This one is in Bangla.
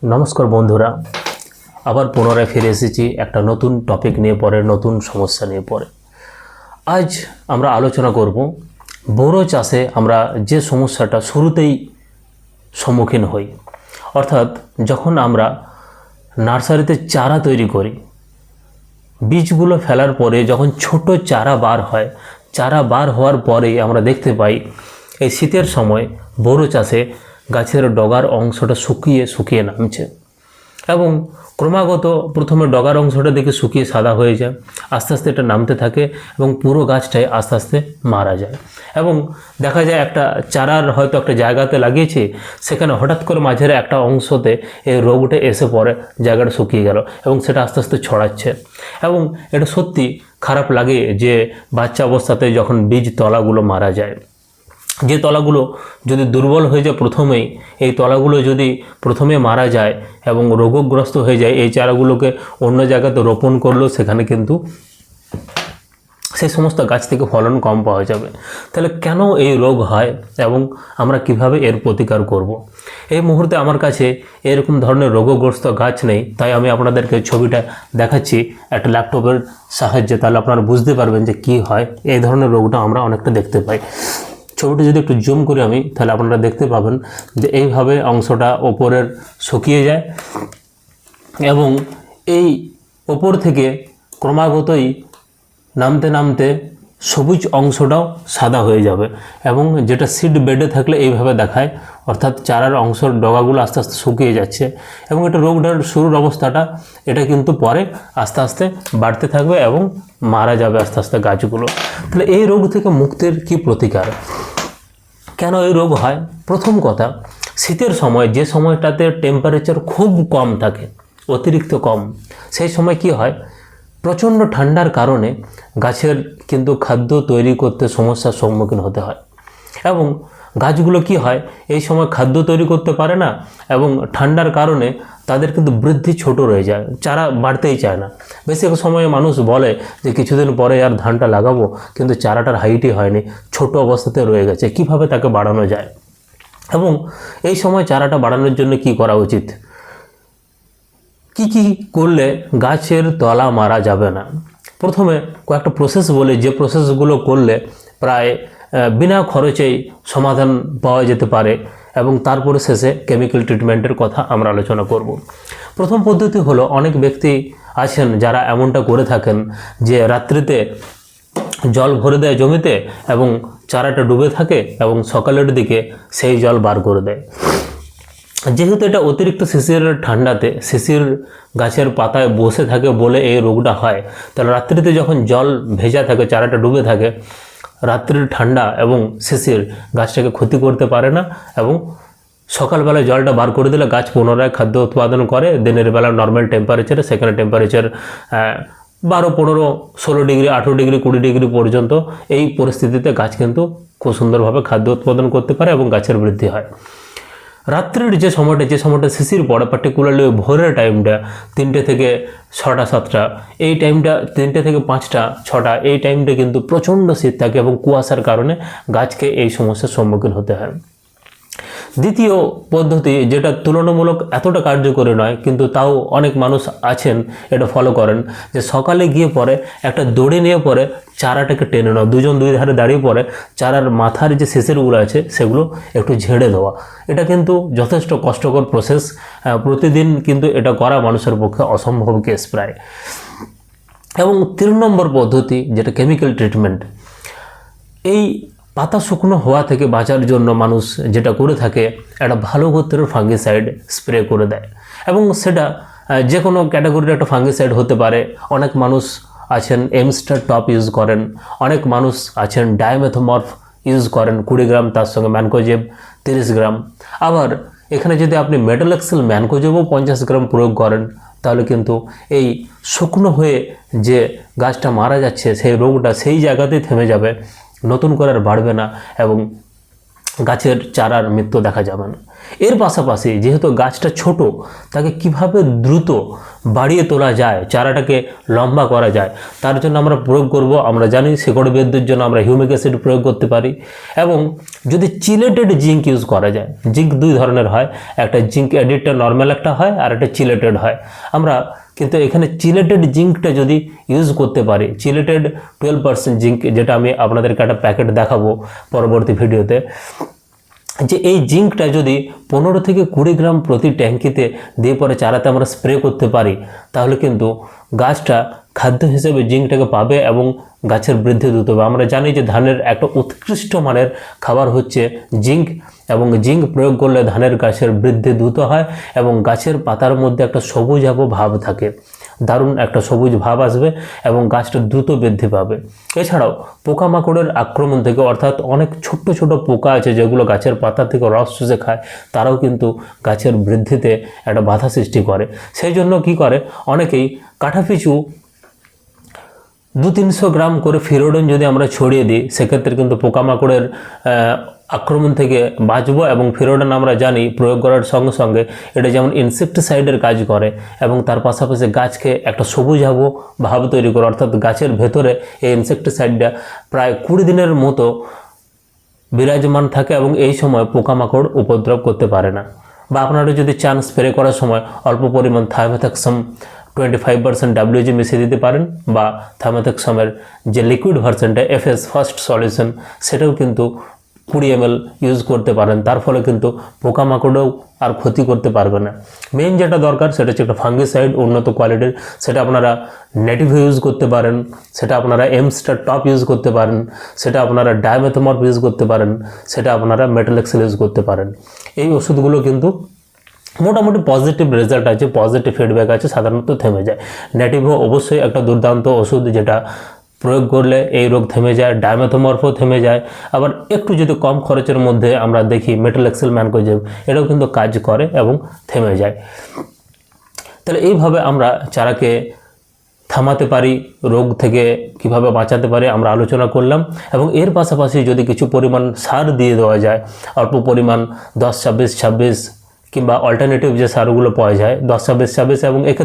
नमस्कार बंधुरा आबार पुनराय फिरे एसेছি একটা নতুন টপিক নিয়ে পরে নতুন সমস্যা নিয়ে পরে আজ আমরা আলোচনা করব বোরো চাষে আমরা যে সমস্যাটা শুরুতেই সম্মুখীন হই অর্থাৎ যখন আমরা নার্সারিতে চারা তৈরি করি বীজগুলো ফেলার পরে যখন ছোট চারা বার হয় চারা বার হওয়ার পরেই আমরা দেখতে পাই এই শীতের সময় বোরো চাষে গাছের ডগার অংশটা শুকিয়ে শুকিয়ে নামছে এবং ক্রমাগত প্রথমে ডগার অংশটা দেখে শুকিয়ে সাদা হয়ে যায় আস্তে আস্তে এটা নামতে থাকে এবং পুরো গাছটাই আস্তে আস্তে মারা যায় এবং দেখা যায় একটা চারার হয়তো একটা জায়গাতে লাগিয়েছে সেখানে হঠাৎ করে মাঝের একটা অংশতে এই রোগটা এসে পড়ে জায়গাটা শুকিয়ে গেল এবং সেটা আস্তে আস্তে ছড়াচ্ছে এবং এটা সত্যি খারাপ লাগে যে বাচ্চা অবস্থাতে যখন বীজ তলাগুলো মারা যায় যে তলাগুলো যদি দুর্বল হয়ে যায় প্রথমেই এই তলাগুলো যদি প্রথমে মারা যায় এবং রোগগ্রস্ত হয়ে যায় এই চারাগুলোকে অন্য জায়গাতে রোপণ করলেও সেখানে কিন্তু সেই সমস্ত গাছ থেকে ফলন কম পাওয়া যাবে তাহলে কেন এই রোগ হয় এবং আমরা কিভাবে এর প্রতিকার করব। এই মুহূর্তে আমার কাছে এরকম ধরনের রোগগ্রস্ত গাছ নেই তাই আমি আপনাদেরকে ছবিটা দেখাচ্ছি একটা ল্যাপটপের সাহায্যে তাহলে আপনারা বুঝতে পারবেন যে কি হয় এই ধরনের রোগটা আমরা অনেকটা দেখতে পাই ছবিটা যদি একটু জুম করি আমি তাহলে আপনারা দেখতে পাবেন যে এইভাবে অংশটা ওপরের শুকিয়ে যায় এবং এই ওপর থেকে ক্রমাগতই নামতে নামতে সবুজ অংশটাও সাদা হয়ে যাবে এবং যেটা সিড বেডে থাকলে এইভাবে দেখায় অর্থাৎ চারার অংশের ডগাগুলো আস্তে আস্তে শুকিয়ে যাচ্ছে এবং এটা রোগটার শুরুর অবস্থাটা এটা কিন্তু পরে আস্তে আস্তে বাড়তে থাকবে এবং মারা যাবে আস্তে আস্তে গাছগুলো তাহলে এই রোগ থেকে মুক্তির কি প্রতিকার কেন এই রোগ হয় প্রথম কথা শীতের সময় যে সময়টাতে টেম্পারেচার খুব কম থাকে অতিরিক্ত কম সেই সময় কি হয় প্রচণ্ড ঠান্ডার কারণে গাছের কিন্তু খাদ্য তৈরি করতে সমস্যার সম্মুখীন হতে হয় এবং গাছগুলো কি হয় এই সময় খাদ্য তৈরি করতে পারে না এবং ঠান্ডার কারণে তাদের কিন্তু বৃদ্ধি ছোট রয়ে যায় চারা বাড়তেই চায় না বেশিরভাগ সময়ে মানুষ বলে যে কিছুদিন পরে আর ধানটা লাগাবো কিন্তু চারাটার হাইটই হয়নি ছোট অবস্থাতে রয়ে গেছে কিভাবে তাকে বাড়ানো যায় এবং এই সময় চারাটা বাড়ানোর জন্য কি করা উচিত কি করলে গাছের তলা মারা যাবে না প্রথমে কয়েকটা প্রসেস বলে যে প্রসেসগুলো করলে প্রায় বিনা খরচেই সমাধান পাওয়া যেতে পারে এবং তারপরে শেষে কেমিক্যাল ট্রিটমেন্টের কথা আমরা আলোচনা করব প্রথম পদ্ধতি হলো অনেক ব্যক্তি আছেন যারা এমনটা করে থাকেন যে রাত্রিতে জল ভরে দেয় জমিতে এবং চারাটা ডুবে থাকে এবং সকালের দিকে সেই জল বার করে দেয় যেহেতু এটা অতিরিক্ত শিশির ঠান্ডাতে শিশির গাছের পাতায় বসে থাকে বলে এই রোগটা হয় তাহলে রাত্রিতে যখন জল ভেজা থাকে চারাটা ডুবে থাকে রাত্রির ঠান্ডা এবং শিশির গাছটাকে ক্ষতি করতে পারে না এবং সকালবেলায় জলটা বার করে দিলে গাছ পুনরায় খাদ্য উৎপাদন করে দিনের বেলা নর্মাল টেম্পারেচারে সেখানে টেম্পারেচার 12, 15, 16 ডিগ্রি 18 ডিগ্রি 20 ডিগ্রি পর্যন্ত এই পরিস্থিতিতে গাছ কিন্তু খুব সুন্দরভাবে খাদ্য উৎপাদন করতে পারে এবং গাছের বৃদ্ধি হয় রাত্রির যে সময়টা শিশির পড়ে পার্টিকুলারলি ভোরের টাইমটা 3টে থেকে 6টা 7টা এই টাইমটা 3টে থেকে 5টা 6টা এই টাইমটা কিন্তু প্রচণ্ড শীত থাকে এবং কুয়াশার কারণে গাছকে এই সমস্যার সম্মুখীন হতে হয় দ্বিতীয় পদ্ধতি যেটা তুলনামূলক এতটা কার্যকরী নয় কিন্তু তাও অনেক মানুষ আছেন এটা ফলো করেন যে সকালে গিয়ে পরে একটা দড়ি নিয়ে পরে চারাটাকে টেনে নেওয়া দুজন দুই ধারে দাঁড়িয়ে পরে চারার মাথার যে শিশিরগুলো আছে সেগুলো একটু ঝেড়ে দেওয়া এটা কিন্তু যথেষ্ট কষ্টকর প্রসেস প্রতিদিন কিন্তু এটা করা মানুষের পক্ষে অসম্ভব কেস প্রায় এবং 3 নম্বর পদ্ধতি যেটা কেমিক্যাল ট্রিটমেন্ট এই পাতা শুকনো হওয়া থেকে বাঁচার জন্য মানুষ যেটা করে থাকে একটা ভালো গোত্রের ফাঙ্গিসাইড স্প্রে করে দেয় এবং সেটা যে কোনো ক্যাটাগরির একটা ফাঙ্গিসাইড হতে পারে অনেক মানুষ আছেন এমস্টার টপ ইউজ করেন অনেক মানুষ আছেন ডায়ামেথোমর্ফ ইউজ করেন 20 গ্রাম তার সঙ্গে ম্যানকোজেব 30 গ্রাম আবার এখানে যদি আপনি মেটালেক্সেল ম্যানকোজেবও 50 গ্রাম প্রয়োগ করেন তাহলে কিন্তু এই শুকনো হয়ে যে গাছটা মারা যাচ্ছে সেই রোগটা সেই জায়গাতেই থেমে যাবে নতুন করে আর বাড়বে না এবং গাছের চারার মৃত্যু দেখা যাবে না এর পাশাপাশি যেহেতু গাছটা ছোট, তাকে কিভাবে দ্রুত বাড়িয়ে তোলা যায়, চারাটাকে লম্বা করা যায়, তার জন্য আমরা প্রয়োগ করব। আমরা জানি শিকড় বৃদ্ধির জন্য আমরা হিউমিক অ্যাসিড প্রয়োগ করতে পারি, এবং যদি চিলেটেড জিঙ্ক ইউজ করা যায়। জিঙ্ক দুই ধরনের হয়, একটা জিঙ্ক এডিটটা নর্মাল একটা হয়, আর একটা চিলেটেড হয়। আমরা কিন্তু এখানে চিলেটেড জিঙ্কটা যদি ইউজ করতে পারি, চিলেটেড 12% জিঙ্ক, যেটা আমি আপনাদেরকে একটা প্যাকেট দেখাবো পরবর্তী ভিডিওতে, যে এই জিঙ্কটা যদি 15 থেকে 20 গ্রাম প্রতি ট্যাঙ্কিতে দিয়ে পরে চারাতে আমরা স্প্রে করতে পারি, তাহলে কিন্তু গাছটা খাদ্য হিসেবে জিঙ্কটাকে পাবে এবং গাছের বৃদ্ধি দ্রুত হবে। আমরা জানি যে ধানের একটা উৎকৃষ্ট মানের খাবার হচ্ছে জিঙ্ক, এবং জিঙ্ক প্রয়োগ করলে ধানের গাছের বৃদ্ধি দ্রুত হয় এবং গাছের পাতার মধ্যে একটা সবুজাভ ভাব থাকে, দারুণ একটা সবুজ ভাব আসবে এবং গাছটা দ্রুত বৃদ্ধি পাবে। এছাড়াও পোকামাকড়ের আক্রমণ থেকে, অর্থাৎ অনেক ছোট্ট ছোট পোকা আছে যেগুলো গাছের পাতা থেকে রস চুষে খায়, তারাও কিন্তু গাছের বৃদ্ধিতে একটা বাধা সৃষ্টি করে। সেই জন্য কি করে, অনেকেই কাঠাপিছু 200-300 গ্রাম করে ফিরোডন যদি আমরা ছড়িয়ে দিই, সেক্ষেত্রে কিন্তু পোকামাকড়ের আক্রমণ থেকে বাঁচবো। এবং ফিরোডন আমরা জানি প্রয়োগ করার সঙ্গে সঙ্গে এটা যেমন ইনসেকটিসাইডের কাজ করে, এবং তার পাশাপাশি গাছকে একটা সবুজাভ ভাব তৈরি করে, অর্থাৎ গাছের ভেতরে এই ইনসেকটিসাইডটা প্রায় 20 দিনের মতো বিরাজমান থাকে এবং এই সময় পোকামাকড় উপদ্রব করতে পারে না। বা আপনারা যদি চান স্প্রে করার সময় অল্প পরিমাণ থায়োমেথাক্সাম 25% WG মিশিয়ে দিতে পারেন, বা থায়োমেথাক্সামের যে লিকুইড ভার্সনটা FS ফার্স্ট সলিউশন, সেটাও কিন্তু 20 ml ইউজ করতে পারেন। তার ফলে কিন্তু পোকামাকড়েও আর ক্ষতি করতে পারবে না। মেইন যেটা দরকার সেটা হচ্ছে একটা ফাঙ্গিসাইড উন্নত কোয়ালিটির, সেটা আপনারা নেটিভ ইউজ করতে পারেন, সেটা আপনারা এমস্টার টপ ইউজ করতে পারেন, সেটা আপনারা ডায়ামেথমর্ফ ইউজ করতে পারেন, সেটা আপনারা মেটালেক্সেল ইউজ করতে পারেন। এই ওষুধগুলো কিন্তু মোটামুটি পজিটিভ রেজাল্ট আছে, পজিটিভ ফিডব্যাক আছে, সাধারণত থেমে যায়। নেটিভও অবশ্যই একটা দুর্দান্ত ওষুধ, যেটা প্রয়োগ করলে এই রোগ থেমে যায়। ডায়ামেথমর্ফও থেমে যায়। আবার একটু যদি কম খরচের মধ্যে আমরা দেখি মেটালেক্সেল ম্যানকোজেব, এটাও কিন্তু কাজ করে এবং থেমে যায়। তাহলে এইভাবে আমরা চারাকে থামাতে পারি, রোগ থেকে কিভাবে বাঁচাতে পারি আমরা আলোচনা করলাম। এবং এর পাশাপাশি যদি কিছু পরিমাণ সার দিয়ে দেওয়া যায়, অল্প পরিমাণ 10-26-26 কিংবা অল্টারনেটিভ যে সারগুলো পাওয়া যায় 10-26-26, এবং এক্ষেত্রে